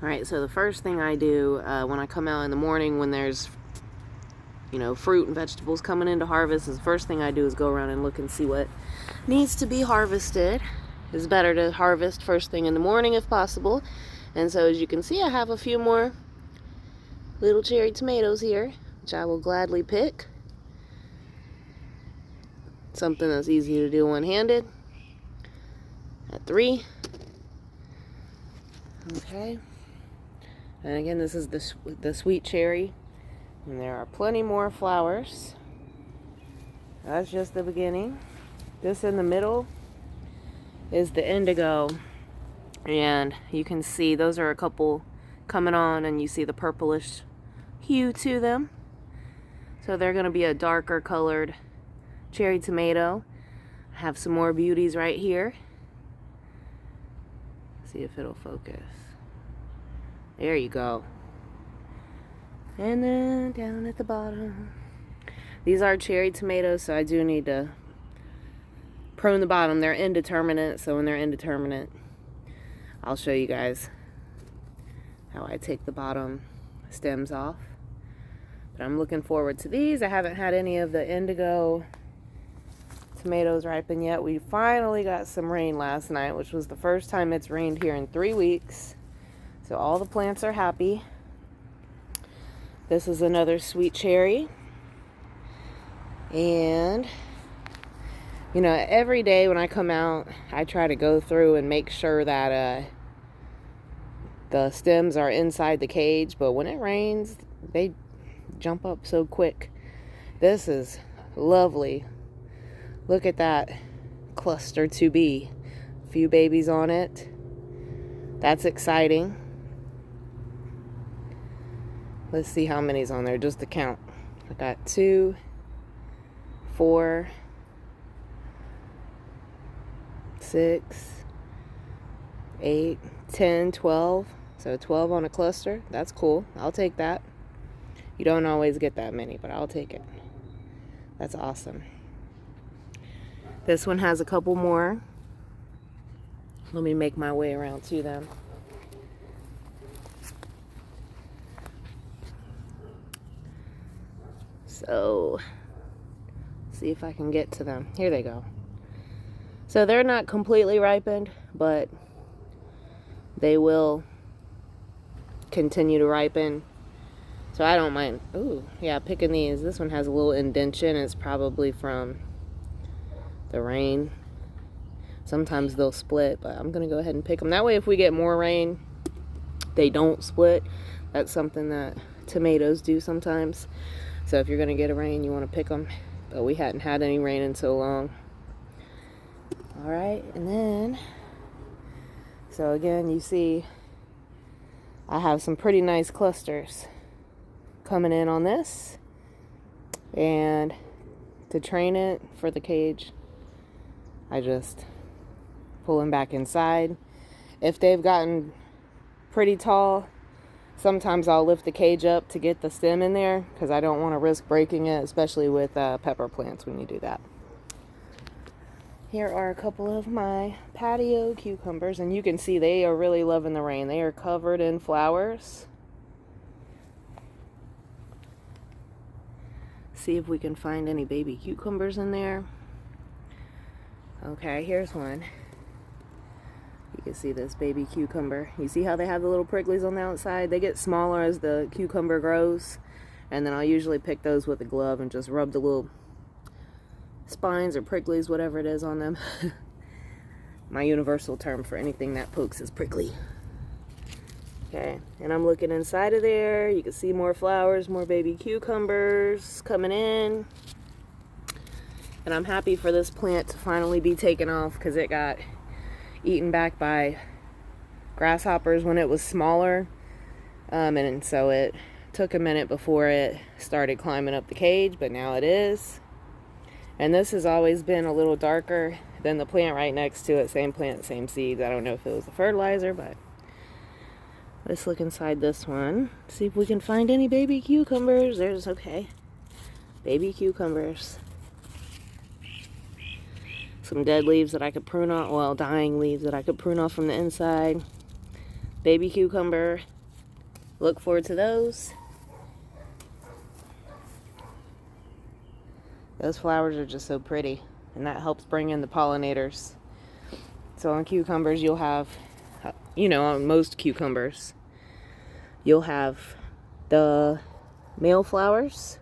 Alright, so the first thing I do when I come out in the morning when there's, you know, fruit and vegetables coming into harvest, is the first thing I do is go around and look and see what needs to be harvested. It's better to harvest first thing in the morning if possible. And so as you can see, I have a few more little cherry tomatoes here, which I will gladly pick. Something that's easy to do one-handed. At 3. Okay. And again, this is the sweet cherry. And there are plenty more flowers. That's just the beginning. This in the middle is the indigo. And you can see those are a couple coming on, and you see the purplish hue to them. So they're going to be a darker colored cherry tomato. I have some more beauties right here. See if it'll focus. There you go. And then down at the bottom. These are cherry tomatoes, so I do need to prune the bottom. They're indeterminate, so when they're indeterminate, I'll show you guys how I take the bottom stems off. But I'm looking forward to these. I haven't had any of the indigo tomatoes ripen yet. We finally got some rain last night, which was the first time it's rained here in 3 weeks. So all the plants are happy. This is another sweet cherry. And, you know, every day when I come out, I try to go through and make sure that the stems are inside the cage. But when it rains, they jump up so quick. This is lovely. Look at that cluster to be. A few babies on it. That's exciting. Let's see how many's on there, just to count. I got 2, 4, 6, 8, 10, 12. So 12 on a cluster. That's cool. I'll take that. You don't always get that many, but I'll take it. That's awesome. This one has a couple more. Let me make my way around to them. So, see if I can get to them. Here they go. So they're not completely ripened, but they will continue to ripen. So I don't mind. Ooh, yeah, picking these. This one has a little indentation. It's probably from the rain. Sometimes they'll split, but I'm going to go ahead and pick them. That way, if we get more rain, they don't split. That's something that tomatoes do sometimes. So if you're going to get a rain, you want to pick them. But we hadn't had any rain in so long. All right, and then, so again, you see I have some pretty nice clusters coming in on this. And to train it for the cage, I just pull them back inside. If they've gotten pretty tall, sometimes I'll lift the cage up to get the stem in there because I don't want to risk breaking it, especially with pepper plants when you do that. Here are a couple of my patio cucumbers, and you can see they are really loving the rain. They are covered in flowers. See if we can find any baby cucumbers in there. Okay, here's one. You can see this baby cucumber. You see how they have the little pricklies on the outside? They get smaller as the cucumber grows. And then I'll usually pick those with a glove and just rub the little spines or pricklies, whatever it is, on them. My universal term for anything that pokes is prickly. Okay, and I'm looking inside of there. You can see more flowers, more baby cucumbers coming in. And I'm happy for this plant to finally be taken off because it got eaten back by grasshoppers when it was smaller. And so it took a minute before it started climbing up the cage, but now it is. And this has always been a little darker than the plant right next to it. Same plant, same seeds. I don't know if it was the fertilizer, but let's look inside this one. See if we can find any baby cucumbers. There's, okay, baby cucumbers. Some dead leaves that I could prune off, well, dying leaves that I could prune off from the inside. baby cucumber. Look forward to those. Those flowers are just so pretty, and that helps bring in the pollinators. So on cucumbers, you'll have, on most cucumbers, you'll have the male flowers,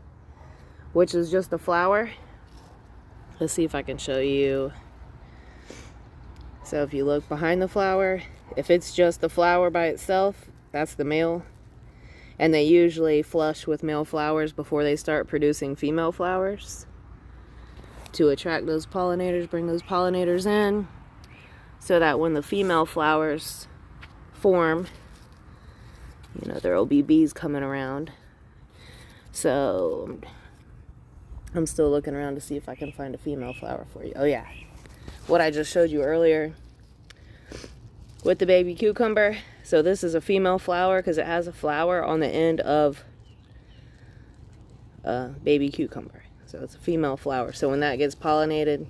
which is just the flower. Let's see if I can show you. So if you look behind the flower, if it's just the flower by itself, that's the male. And they usually flush with male flowers before they start producing female flowers to attract those pollinators, bring those pollinators in, so that when the female flowers form, there will be bees coming around. So I'm still looking around to see if I can find a female flower for you. Oh yeah, what I just showed you earlier with the baby cucumber. So this is a female flower because it has a flower on the end of a baby cucumber. So it's a female flower. So when that gets pollinated,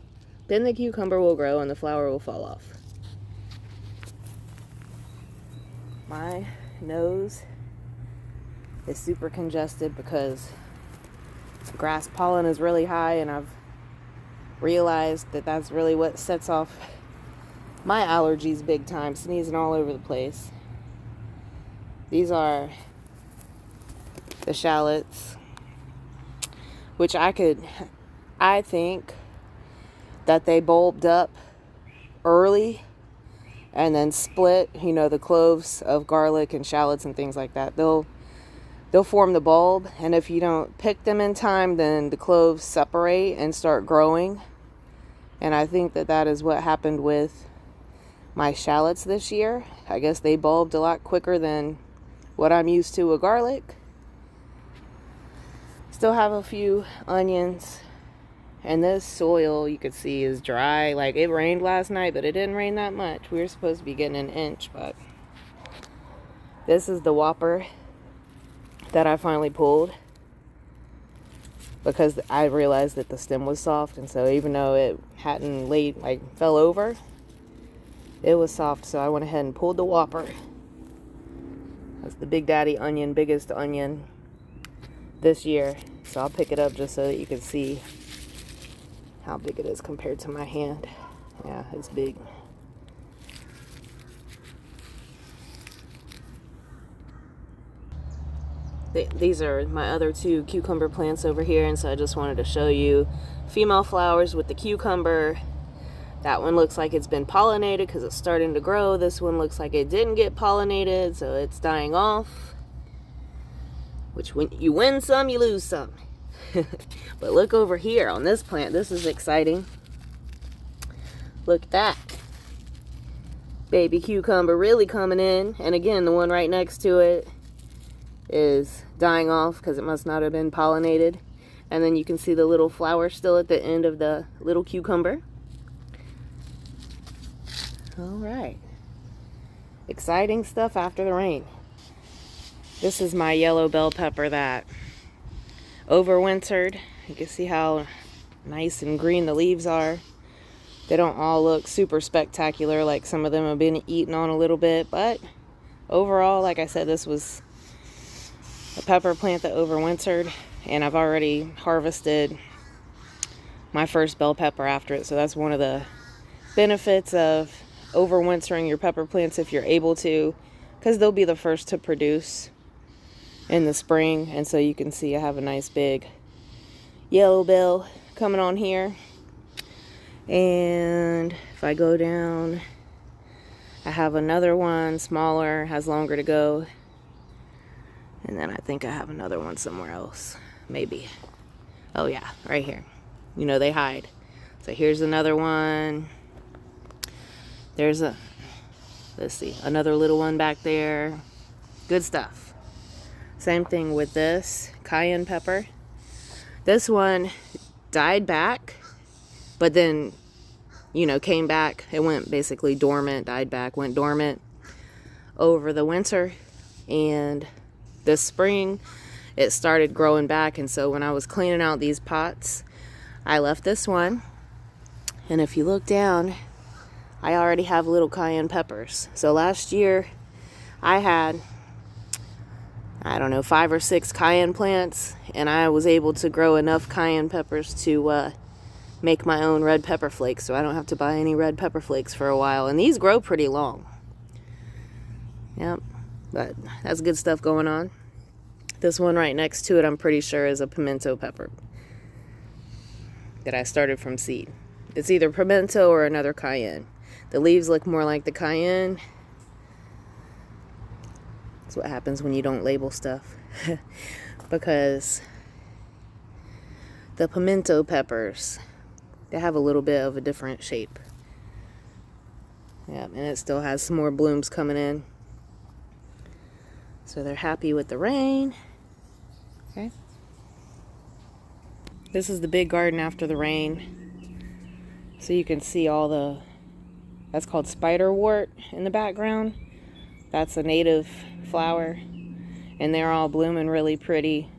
then the cucumber will grow and the flower will fall off. My nose is super congested because grass pollen is really high, and I've realized that that's really what sets off my allergies big time, sneezing all over the place. These are the shallots, which I think that they bulbed up early and then split, the cloves of garlic and shallots and things like that. They'll form the bulb, and if you don't pick them in time, then the cloves separate and start growing. And I think that is what happened with my shallots this year. I guess they bulbed a lot quicker than what I'm used to with garlic. Still have a few onions. And this soil, you could see, is dry. Like, it rained last night, but it didn't rain that much. We were supposed to be getting an inch, but this is the Whopper that I finally pulled because I realized that the stem was soft, and so even though it hadn't fell over, it was soft, so I went ahead and pulled the Whopper. That's the Big Daddy onion, biggest onion this year. So I'll pick it up just so that you can see how big it is compared to my hand. Yeah, it's big. These are my other two cucumber plants over here, and so I just wanted to show you female flowers with the cucumber. That one looks like it's been pollinated because it's starting to grow. This one looks like it didn't get pollinated, so it's dying off. Which, when you win some, you lose some. But look over here on this plant. This is exciting. Look at that. Baby cucumber really coming in. And again, the one right next to it is dying off because it must not have been pollinated. And then you can see the little flower still at the end of the little cucumber. All right. Exciting stuff after the rain. This is my yellow bell pepper that overwintered. You can see how nice and green the leaves are. They don't all look super spectacular, like some of them have been eaten on a little bit, but overall, like I said, this was a pepper plant that overwintered, and I've already harvested my first bell pepper after it. So that's one of the benefits of overwintering your pepper plants if you're able to, because they'll be the first to produce in the spring. And so you can see I have a nice big yellow bell coming on here. And if I go down, I have another one smaller, has longer to go. And then I think I have another one somewhere else, maybe. Oh yeah, right here. They hide. So here's another one. There's let's see, another little one back there. Good stuff. Same thing with this cayenne pepper. This one died back, but then, came back. It went basically dormant, died back, went dormant over the winter. And this spring, it started growing back. And so when I was cleaning out these pots, I left this one. And if you look down, I already have little cayenne peppers. So last year, I had, I don't know, 5 or 6 cayenne plants, and I was able to grow enough cayenne peppers to make my own red pepper flakes, so I don't have to buy any red pepper flakes for a while. And these grow pretty long. Yep, but that's good stuff going on. This one right next to it, I'm pretty sure, is a pimento pepper that I started from seed. It's either pimento or another cayenne. The leaves look more like the cayenne. That's what happens when you don't label stuff. Because the pimento peppers, they have a little bit of a different shape. Yep, and it still has some more blooms coming in. So they're happy with the rain. Okay. This is the big garden after the rain. So you can see all the, that's called spiderwort in the background. That's a native flower. And they're all blooming really pretty.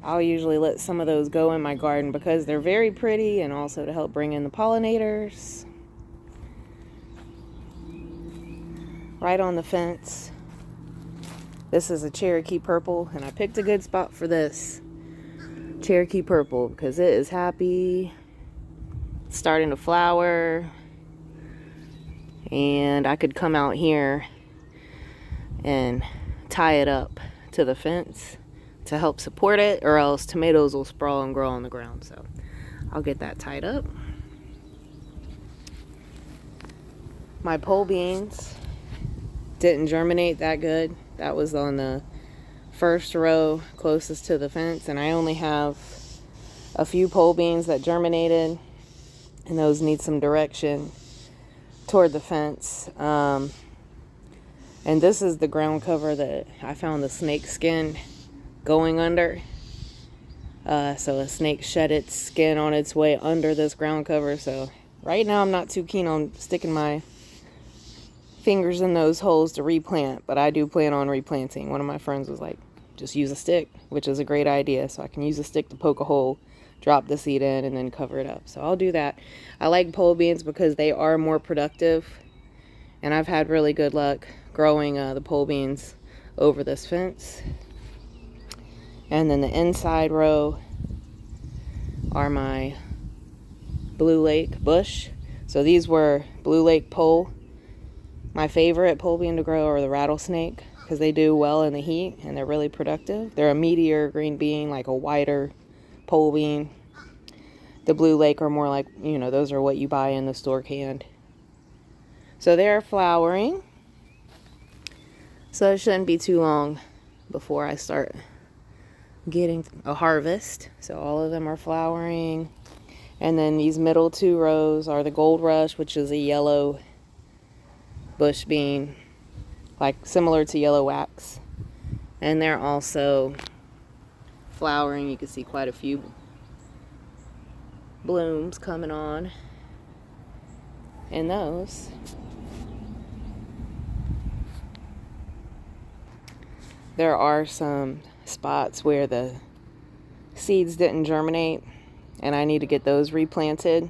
I'll usually let some of those go in my garden because they're very pretty, and also to help bring in the pollinators. Right on the fence. This is a Cherokee purple, and I picked a good spot for this Cherokee purple because it is happy. It's starting to flower. And I could come out here and tie it up to the fence to help support it, or else tomatoes will sprawl and grow on the ground. So I'll get that tied up. My pole beans didn't germinate that good. That was on the first row closest to the fence, and I only have a few pole beans that germinated, and those need some direction toward the fence. And this is the ground cover that I found the snake skin going under. So a snake shed its skin on its way under this ground cover. So right now I'm not too keen on sticking my fingers in those holes to replant, but I do plan on replanting. One of my friends was like, just use a stick, which is a great idea. So I can use a stick to poke a hole, drop the seed in, and then cover it up. So I'll do that. I like pole beans because they are more productive, and I've had really good luck growing the pole beans over this fence. And then the inside row are my Blue Lake bush. So these were Blue Lake pole. My favorite pole bean to grow are the rattlesnake because they do well in the heat and they're really productive. They're a meteor green bean, like a whiter pole bean. The Blue Lake are more like, you know, those are what you buy in the store canned. So they're flowering. So it shouldn't be too long before I start getting a harvest. So all of them are flowering. And then these middle 2 rows are the Gold Rush, which is a yellow bush bean, like similar to yellow wax. And they're also flowering. You can see quite a few blooms coming on in those. There are some spots where the seeds didn't germinate and I need to get those replanted.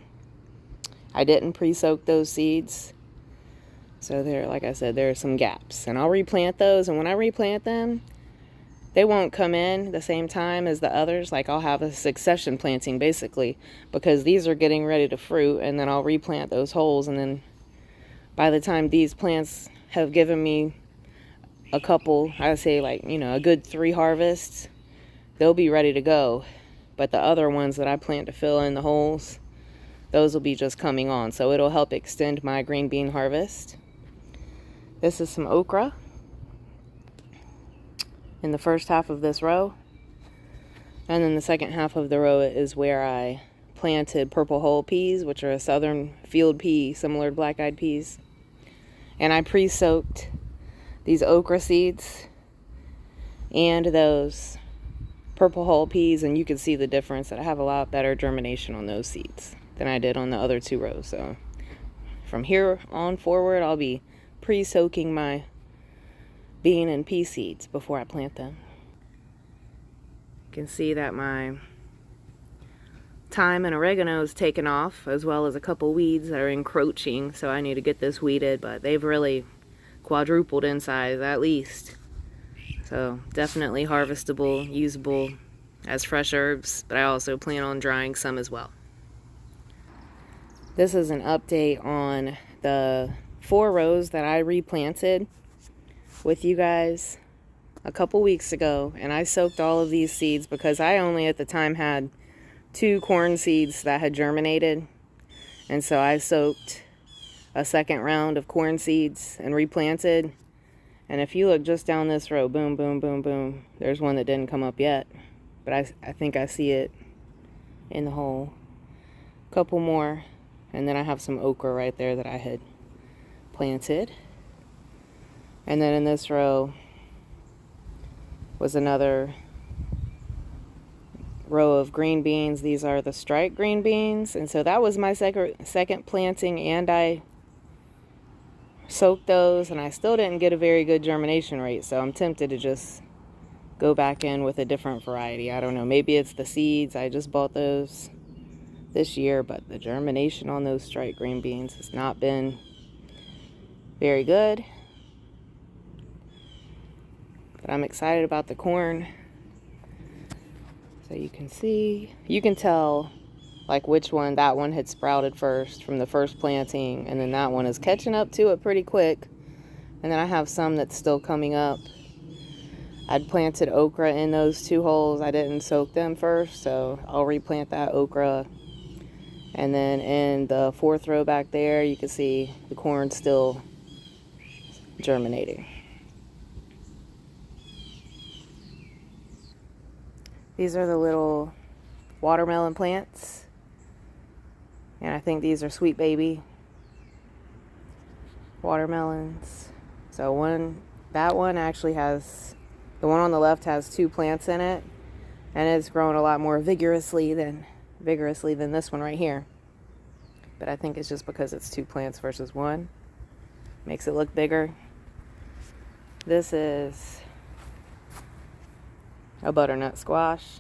I didn't pre-soak those seeds. So there, like I said, there are some gaps, and I'll replant those. And when I replant them, they won't come in the same time as the others. Like I'll have a succession planting basically, because these are getting ready to fruit, and then I'll replant those holes. And then by the time these plants have given me a couple, I would say like, you know, a good 3 harvests, they'll be ready to go. But the other ones that I plant to fill in the holes, those will be just coming on. So it'll help extend my green bean harvest. This is some okra in the first half of this row. And then the second half of the row is where I planted purple hull peas, which are a southern field pea, similar to black-eyed peas. And I pre-soaked these okra seeds and those purple hull peas, and you can see the difference that I have a lot better germination on those seeds than I did on the other 2 rows. So from here on forward, I'll be pre-soaking my bean and pea seeds before I plant them. You can see that my thyme and oregano is taken off, as well as a couple weeds that are encroaching, so I need to get this weeded, but they've really quadrupled in size at least. So definitely harvestable, usable as fresh herbs, but I also plan on drying some as well. This is an update on the 4 rows that I replanted with you guys a couple weeks ago, and I soaked all of these seeds because I only at the time had 2 corn seeds that had germinated, and so I soaked a second round of corn seeds and replanted. And if you look just down this row, boom, boom, boom, boom, there's one that didn't come up yet, but I think I see it in the hole. Couple more, and then I have some okra right there that I had planted. And then in this row was another row of green beans. These are the striped green beans, and so that was my second planting, and I soaked those, and I still didn't get a very good germination rate, so I'm tempted to just go back in with a different variety. I don't know, maybe it's the seeds. I just bought those this year, but the germination on those striped green beans has not been very good. But I'm excited about the corn. So you can tell like which one, that one had sprouted first from the first planting, and then that one is catching up to it pretty quick. And then I have some that's still coming up. I'd planted okra in those 2 holes. I didn't soak them first, so I'll replant that okra. And then in the 4th row back there, you can see the corn still germinating. These are the little watermelon plants, and I think these are sweet baby watermelons. So that one actually has, the one on the left has 2 plants in it, and it's grown a lot more vigorously than this one right here. But I think it's just because it's 2 plants versus 1. Makes it look bigger. This is a butternut squash.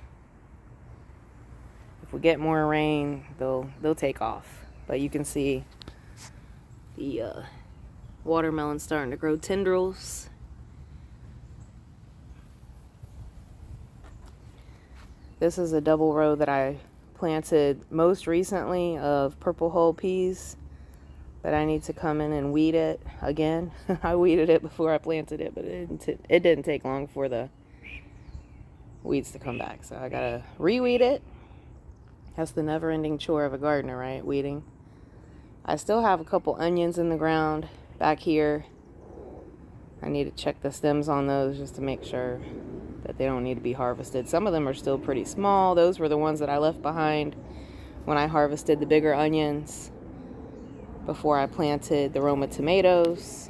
If we get more rain, they'll take off. But you can see the watermelon starting to grow tendrils. This is a double row that I planted most recently of purple hull peas, but I need to come in and weed it again. I weeded it before I planted it, but it didn't take long for the weeds to come back, so I gotta reweed it. That's the never-ending chore of a gardener, right? Weeding. I still have a couple onions in the ground back here. I need to check the stems on those just to make sure that they don't need to be harvested. Some of them are still pretty small. Those were the ones that I left behind when I harvested the bigger onions before I planted the Roma tomatoes.